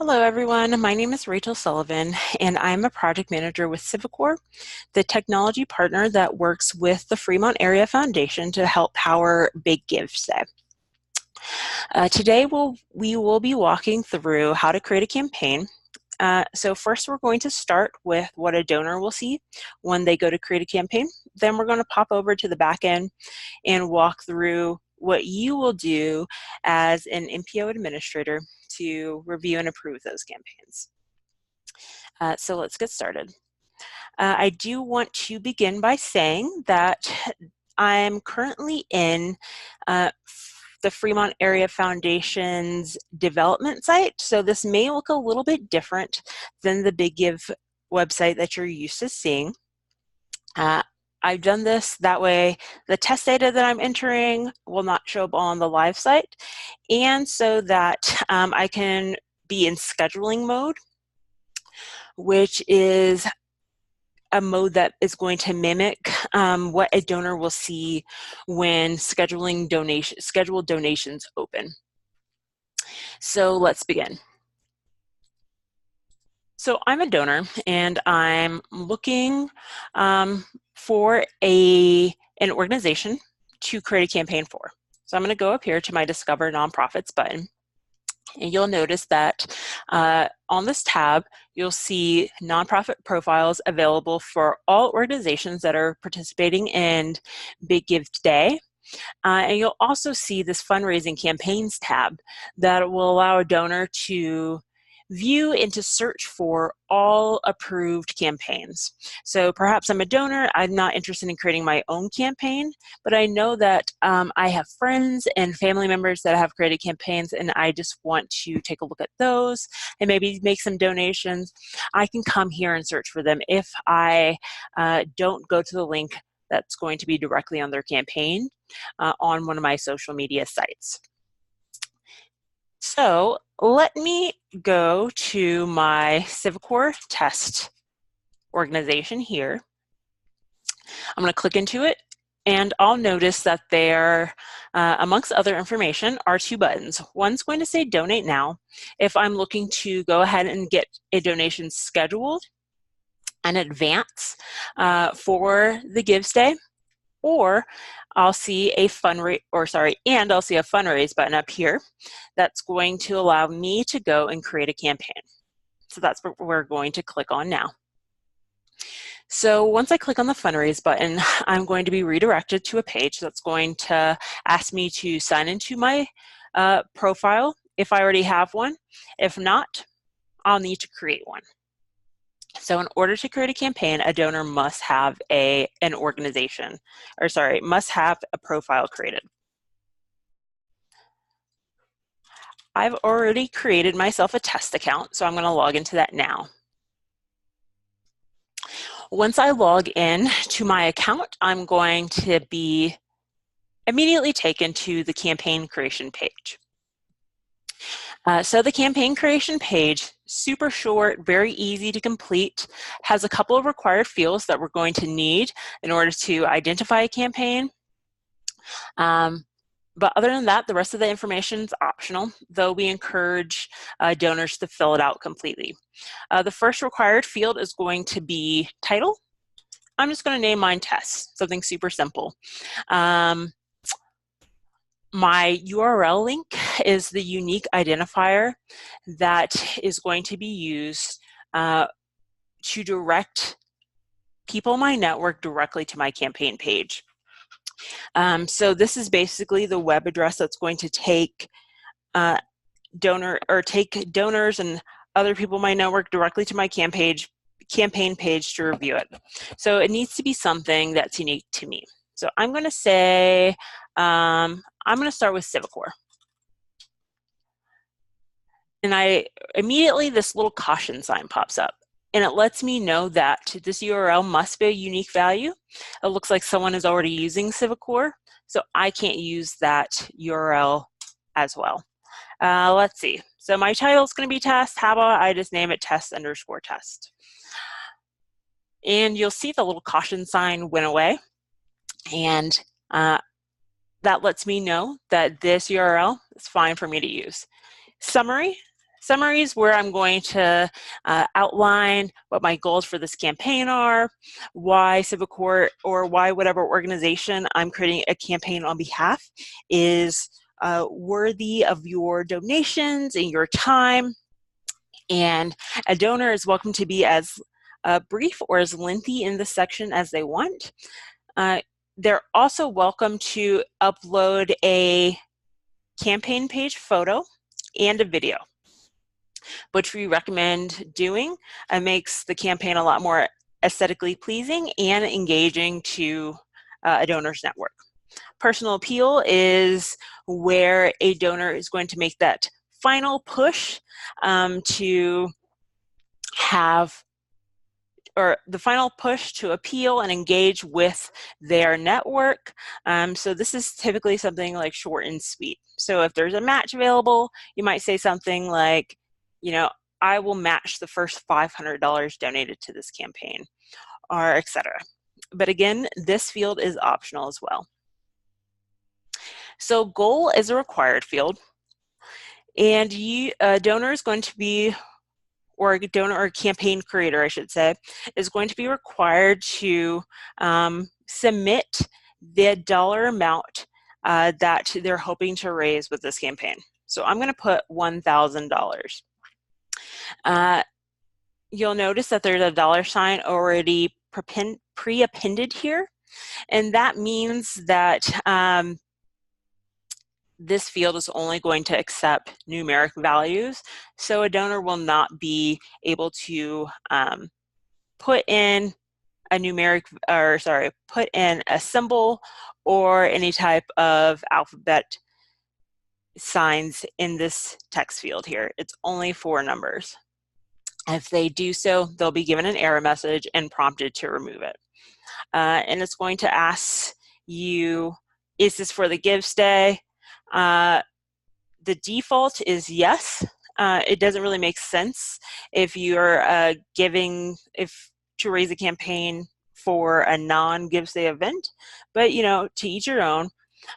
Hello, everyone. My name is Rachel Sullivan, and I'm a project manager with Civicor, the technology partner that works with the Fremont Area Foundation to help power Big Give Day. Today, we will be walking through how to create a campaign. So first, we're going to start with what a donor will see when they go to create a campaign. Then we're going to pop over to the back end and walk through what you will do as an MPO administrator to review and approve those campaigns. So let's get started. I do want to begin by saying that I'm currently in the Fremont Area Foundation's development site, so this may look a little bit different than the Big Give website that you're used to seeing. I've done this that way the test data that I'm entering will not show up on the live site, and so that I can be in scheduling mode, which is a mode that is going to mimic what a donor will see when scheduled donations open. So let's begin. So I'm a donor, and I'm looking for an organization to create a campaign for. So I'm going to go up here to my Discover Nonprofits button, and you'll notice that on this tab, you'll see nonprofit profiles available for all organizations that are participating in Big Give Day. And you'll also see this fundraising campaigns tab that will allow a donor to view and to search for all approved campaigns. So perhaps I'm a donor, I'm not interested in creating my own campaign, but I know that I have friends and family members that have created campaigns, and I just want to take a look at those and maybe make some donations. I can come here and search for them if I don't go to the link that's going to be directly on their campaign on one of my social media sites. So let me go to my Civicor test organization here. I'm going to click into it, and I'll notice that there, amongst other information, are two buttons. One's going to say Donate Now if I'm looking to go ahead and get a donation scheduled in advance for the Gives Day, or I'll see a fundraise button up here that's going to allow me to go and create a campaign. So that's what we're going to click on now. So once I click on the fundraise button, I'm going to be redirected to a page that's going to ask me to sign into my profile if I already have one. If not, I'll need to create one. So in order to create a campaign, a donor must have must have a profile created. I've already created myself a test account, so I'm going to log into that now. Once I log in to my account, I'm going to be immediately taken to the campaign creation page. So the campaign creation page, super short, very easy to complete, has a couple of required fields that we're going to need in order to identify a campaign. But other than that, the rest of the information is optional, though we encourage donors to fill it out completely. The first required field is going to be title. I'm just going to name mine Test, something super simple. My URL link is the unique identifier that is going to be used to direct people in my network directly to my campaign page. So this is basically the web address that's going to take donors and other people in my network directly to my campaign page to review it. So it needs to be something that's unique to me. So I'm going to say, I'm going to start with Civicor. And immediately this little caution sign pops up, and it lets me know that this URL must be a unique value. It looks like someone is already using Civicor, so I can't use that URL as well. Let's see. So my title is going to be Test. How about I just name it Test_Test? And you'll see the little caution sign went away, and that lets me know that this URL is fine for me to use. Summary, summaries where I'm going to outline what my goals for this campaign are, why Civicor or why whatever organization I'm creating a campaign on behalf is worthy of your donations and your time. And a donor is welcome to be as brief or as lengthy in this section as they want. They're also welcome to upload a campaign page photo and a video, which we recommend doing. It makes the campaign a lot more aesthetically pleasing and engaging to a donor's network. Personal appeal is where a donor is going to make that final push to have, or the final push to appeal and engage with their network. So this is typically something like short and sweet. So if there's a match available, you might say something like, you know, I will match the first $500 donated to this campaign, or etc. But again, this field is optional as well. So goal is a required field, and a donor is going to be, or a donor or campaign creator, I should say, is going to be required to submit the dollar amount that they're hoping to raise with this campaign. So I'm going to put $1,000. You'll notice that there's a dollar sign already pre-appended here, and that means that this field is only going to accept numeric values, so a donor will not be able to put in a numeric, or sorry, put in a symbol or any type of alphabet signs in this text field here. It's only for numbers. If they do so, they'll be given an error message and prompted to remove it. And it's going to ask you, is this for the Gives Day? The default is yes. It doesn't really make sense if you're to raise a campaign for a non-Gives Day event, but you know, to each your own.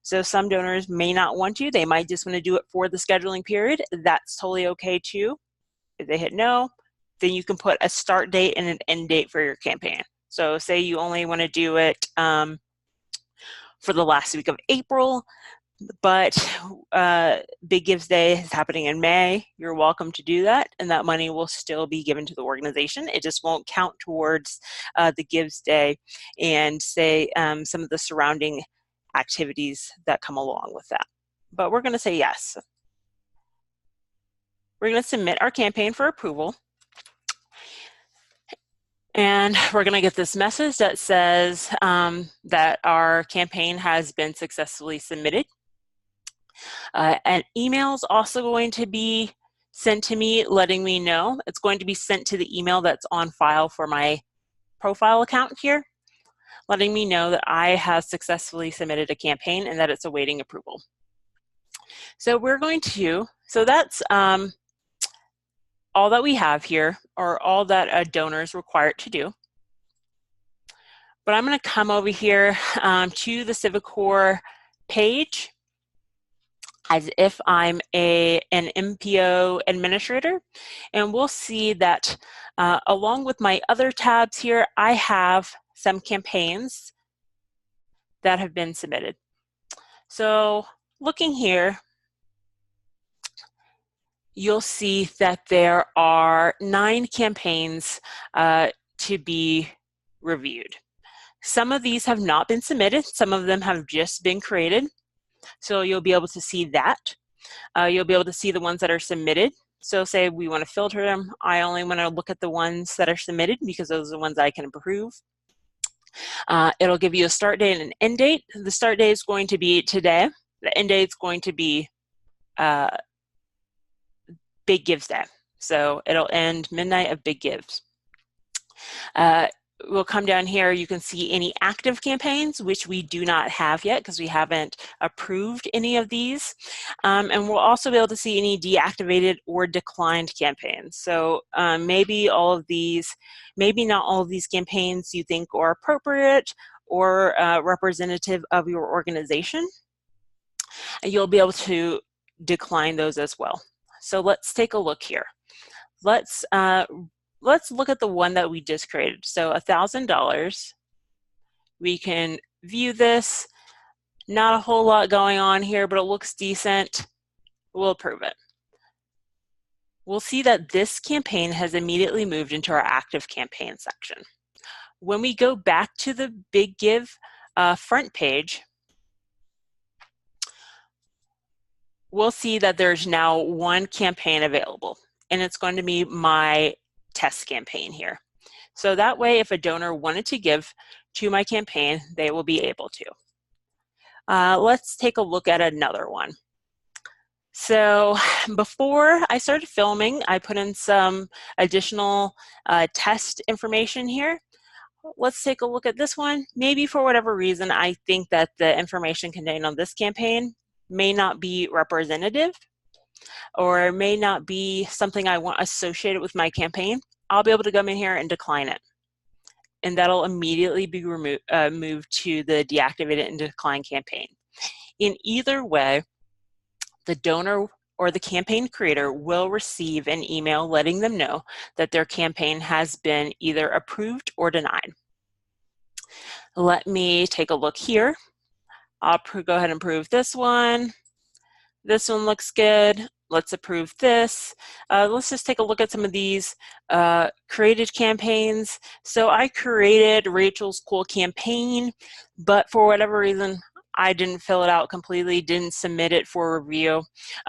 So some donors may not want to, they might just want to do it for the scheduling period. That's totally okay too. If they hit no, then you can put a start date and an end date for your campaign. So say you only want to do it for the last week of April, but Big Gives Day is happening in May. You're welcome to do that, and that money will still be given to the organization. It just won't count towards the Gives Day and say some of the surrounding activities that come along with that. But we're going to say yes. We're going to submit our campaign for approval. And we're going to get this message that says that our campaign has been successfully submitted. An email is also going to be sent to me letting me know. It's going to be sent to the email that's on file for my profile account here, letting me know that I have successfully submitted a campaign and that it's awaiting approval. So we're going to, so that's all that we have here, or all that a donor is required to do. But I'm going to come over here to the Civicor page as if I'm an MPO administrator, and we'll see that along with my other tabs here, I have some campaigns that have been submitted. So looking here, you'll see that there are 9 campaigns to be reviewed. Some of these have not been submitted, some of them have just been created. So you'll be able to see that. You'll be able to see the ones that are submitted. So say we want to filter them, I only want to look at the ones that are submitted because those are the ones I can approve. It'll give you a start date and an end date. The start date is going to be today. The end date is going to be Big Gives Day. So it'll end midnight of Big Gives. We'll come down here, you can see any active campaigns, which we do not have yet because we haven't approved any of these. And we'll also be able to see any deactivated or declined campaigns. So maybe all of these, maybe not all of these campaigns you think are appropriate or representative of your organization. And you'll be able to decline those as well. So let's take a look here. Let's look at the one that we just created. So $1,000. We can view this. Not a whole lot going on here, but it looks decent. We'll approve it. We'll see that this campaign has immediately moved into our active campaign section. When we go back to the Big Give front page, we'll see that there's now one campaign available, and it's going to be my test campaign here. So that way, if a donor wanted to give to my campaign, they will be able to. Let's take a look at another one. So before I started filming, I put in some additional test information here. Let's take a look at this one. Maybe for whatever reason, I think that the information contained on this campaign may not be representative or may not be something I want associated with my campaign. I'll be able to come in here and decline it. And that'll immediately be moved to the deactivated and decline campaign. In either way, the donor or the campaign creator will receive an email letting them know that their campaign has been either approved or denied. Let me take a look here. I'll go ahead and approve this one. This one looks good. Let's approve this. Let's just take a look at some of these created campaigns. So I created Rachel's Cool Campaign, but for whatever reason, I didn't fill it out completely, didn't submit it for review.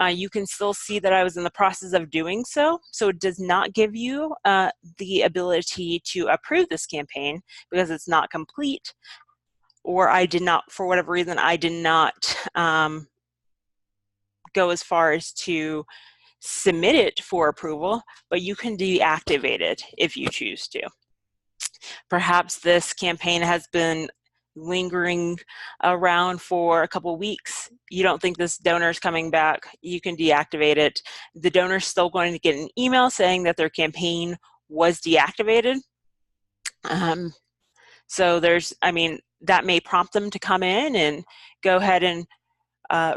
You can still see that I was in the process of doing so. So it does not give you the ability to approve this campaign because it's not complete, or I did not, for whatever reason, I did not go as far as to submit it for approval, but you can deactivate it if you choose to. Perhaps this campaign has been lingering around for a couple weeks. You don't think this donor is coming back, you can deactivate it. The donor is still going to get an email saying that their campaign was deactivated. So that may prompt them to come in and go ahead and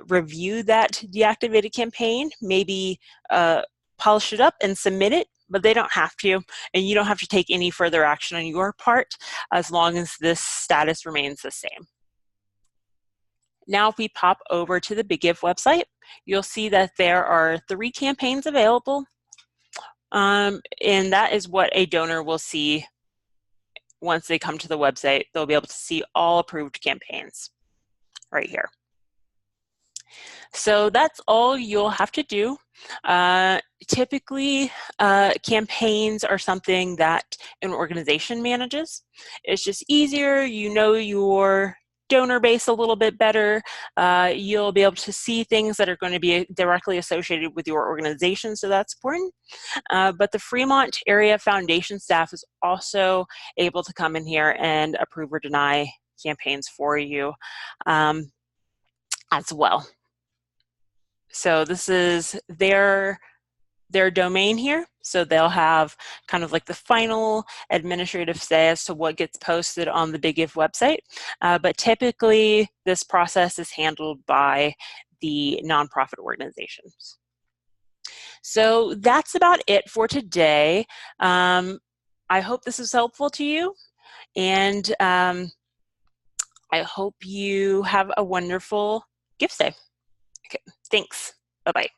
review that deactivated campaign, maybe polish it up and submit it, but they don't have to, and you don't have to take any further action on your part as long as this status remains the same. Now if we pop over to the Big Give website, you'll see that there are 3 campaigns available, and that is what a donor will see once they come to the website. They'll be able to see all approved campaigns right here. So that's all you'll have to do. Typically, campaigns are something that an organization manages. It's just easier. You know your donor base a little bit better. You'll be able to see things that are going to be directly associated with your organization, so that's important. But the Fremont Area Foundation staff is also able to come in here and approve or deny campaigns for you as well. So this is their domain here. So they'll have kind of like the final administrative say as to what gets posted on the Big Give website. But typically this process is handled by the nonprofit organizations. So that's about it for today. I hope this is helpful to you, and I hope you have a wonderful Gift Day. Okay, thanks. Bye-bye.